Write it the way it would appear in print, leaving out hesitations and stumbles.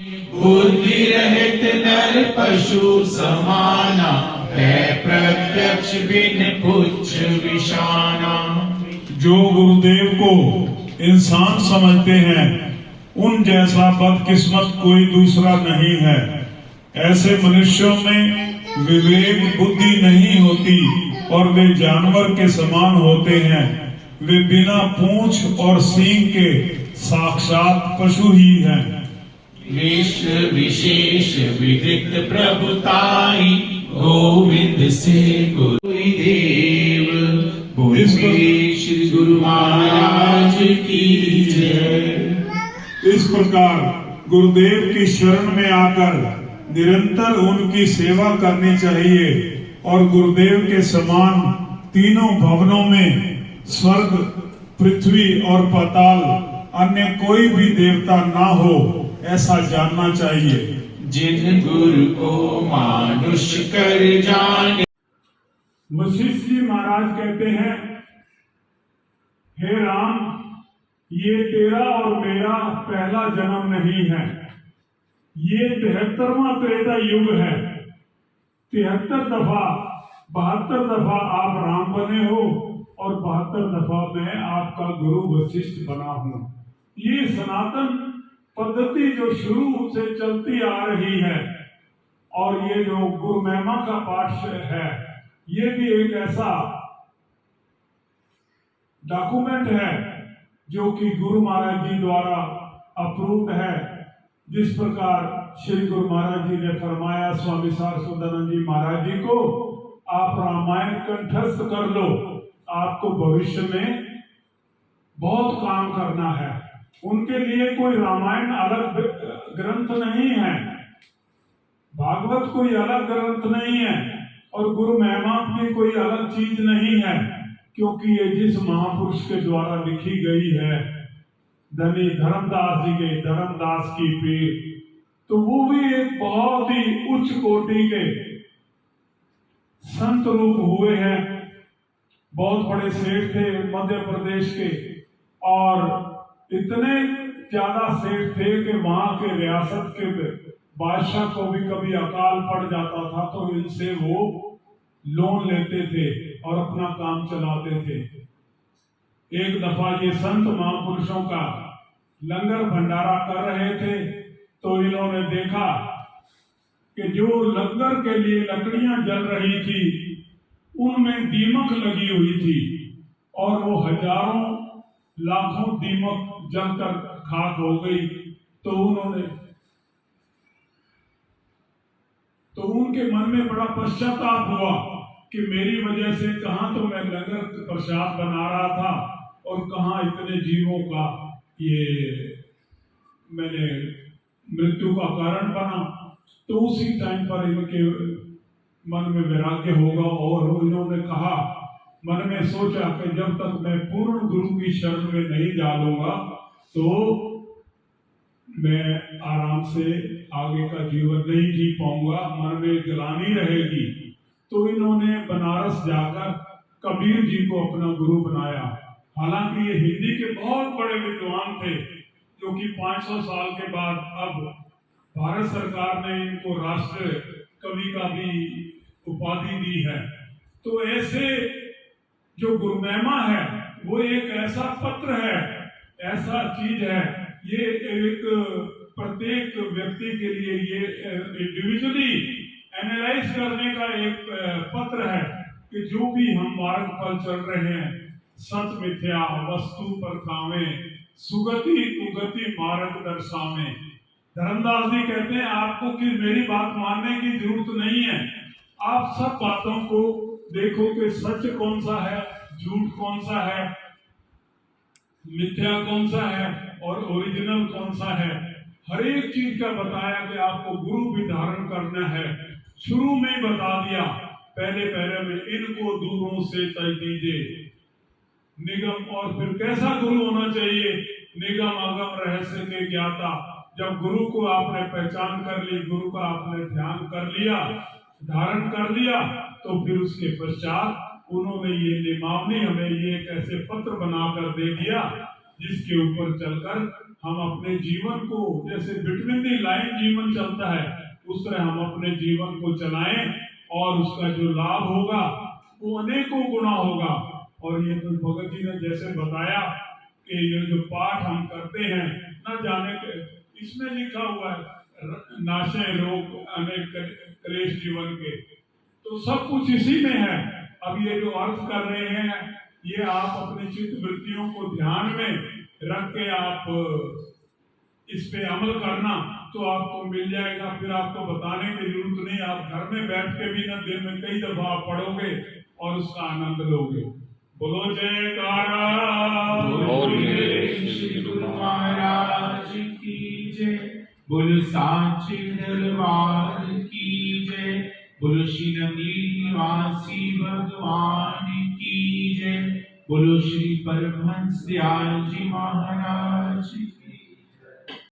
बुद्धि रहित नर पशु समाना, है प्रत्यक्ष बिन पुच्छ विषाना। जो गुरुदेव को इंसान समझते हैं उन जैसा बदकिस्मत कोई दूसरा नहीं है। ऐसे मनुष्यों में विवेक बुद्धि नहीं होती और वे जानवर के समान होते हैं। वे बिना पूंछ और सींग के साक्षात पशु ही हैं। विश्व विशेष विदित प्रभुताई, गोविंद से गुरु देव। बोलिए श्री गुरु महाराज की जय। इस प्रकार गुरुदेव की शरण में आकर निरंतर उनकी सेवा करनी चाहिए और गुरुदेव के समान तीनों भवनों में स्वर्ग, पृथ्वी और पाताल अन्य कोई भी देवता ना हो, ऐसा जानना चाहिए। जिन गुरु को मानुष कर जाने। वशिष्ठ जी महाराज कहते हैं, हे राम, ये तेरा और मेरा पहला जन्म नहीं है, ये 73वां त्रेता युग है। 73 दफा 72 दफा आप राम बने हो और 72 दफा मैं आपका गुरु वशिष्ठ बना हूं। ये सनातन पद्धति जो शुरू से चलती आ रही है और ये जो गुरु महिमा का पाठ है, ये भी एक ऐसा डॉक्यूमेंट है जो कि गुरु महाराज जी द्वारा अप्रूव्ड है। जिस प्रकार श्री गुरु महाराज जी ने फरमाया स्वामी सारस्वतानंद जी महाराज जी को, आप रामायण कंठस्थ कर लो, आपको भविष्य में बहुत काम करना है। उनके लिए कोई रामायण अलग ग्रंथ नहीं है, भागवत कोई अलग ग्रंथ नहीं है और गुरु महिमा की कोई अलग चीज नहीं है, क्योंकि ये जिस महापुरुष के द्वारा लिखी गई है, धनी धर्मदास जी के धर्मदास की पीर, तो वो भी एक बहुत ही उच्च कोटि के संत रूप हुए हैं। बहुत बड़े सेठ थे मध्य प्रदेश के और इतने ज्यादा सेठ थे कि वहां के रियासत के बादशाह को भी कभी अकाल पड़ जाता था तो इनसे वो लोन लेते थे और अपना काम चलाते थे। एक दफा ये संत महापुरुषों का लंगर भंडारा कर रहे थे तो इन्होंने देखा कि जो लंगर के लिए लकड़ियां जल रही थी उनमें दीमक लगी हुई थी और वो हजारों लाखों दीमक जलकर खाक हो गई। तो उनके मन में बड़ा पश्चाताप हुआ कि मेरी वजह से कहां तो मैं लंगर प्रसाद बना रहा था और कहां इतने जीवों का ये मैंने मृत्यु का कारण बना। तो उसी टाइम पर इनके मन में वैराग्य होगा और इन्होंने कहा, मन में सोचा कि जब तक मैं पूर्ण गुरु की शरण में नहीं डालूंगा तो मैं आराम से आगे का जीवन नहीं जी पाऊंगा, मन में ग्लानि रहेगी। तो इन्होंने बनारस जाकर कबीर जी को अपना गुरु बनाया। हालांकि ये हिंदी के बहुत बड़े विद्वान थे, जो कि 500 साल के बाद अब भारत सरकार ने इनको राष्ट्र कवि का भी उपाधि दी है। तो ऐसे जो गुरु महिमा है वो एक ऐसा पत्र है, ऐसा चीज है, ये एक प्रत्येक व्यक्ति के लिए ये इंडिविजुअली एनालाइज करने का एक पत्र है कि जो भी हम मार्ग पर चल रहे हैं, सत मिथ्या वस्तु पर कामे, सुगति कुगति मार्ग दर्शावे। धर्मदास जी कहते हैं आपको कि मेरी बात मानने की जरूरत नहीं है, आप सब बातों को देखो कि सच कौन सा है, झूठ कौन सा है, मिथ्या कौन सा है और ओरिजिनल कौन सा है। हर एक चीज का बताया कि आपको गुरु भी धारण करना है। शुरू में ही बता दिया पहले पहले में, इनको दूरों से तय दीजिए निगम। और फिर कैसा गुरु होना चाहिए, निगम अगम रहस्य के ज्ञाता। जब गुरु को आपने पहचान कर ली, गुरु का आपने ध्यान कर लिया, धारण कर लिया, तो फिर उसके पश्चात उन्होंने ये नियमावली हमें ये एक ऐसे पत्र बनाकर दे दिया जिसके ऊपर चलकर हम अपने जीवन को जैसे बिटवीन दी लाइन जीवन चलता है, उस तरह हम अपने जीवन को चलाएं और उसका जो लाभ होगा वो अनेकों गुना होगा। और ये तो भगत जी ने जैसे बताया कि ये जो पाठ हम करते हैं, न जाने के इसमें लिखा हुआ है नाशे रोग अनेक क्लेश जीवन के, तो सब कुछ इसी में है। अब ये जो अर्थ कर रहे हैं, ये आप अपनी चित्त वृत्तियों को ध्यान में रख के आप इस पे अमल करना तो आपको मिल जाएगा। फिर आपको बताने की जरूरत नहीं, आप घर में बैठ के भी ना दिन में कई दफा आप पढ़ोगे और उसका आनंद लोगे। बोलो जयकारा, बोलिए श्री गुरु महाराज की जय, बोलो सांचे दरबार की जय, बोलो श्री निवासी भगवान की जय, बोलो श्री परमहंस दयाल जी महाराज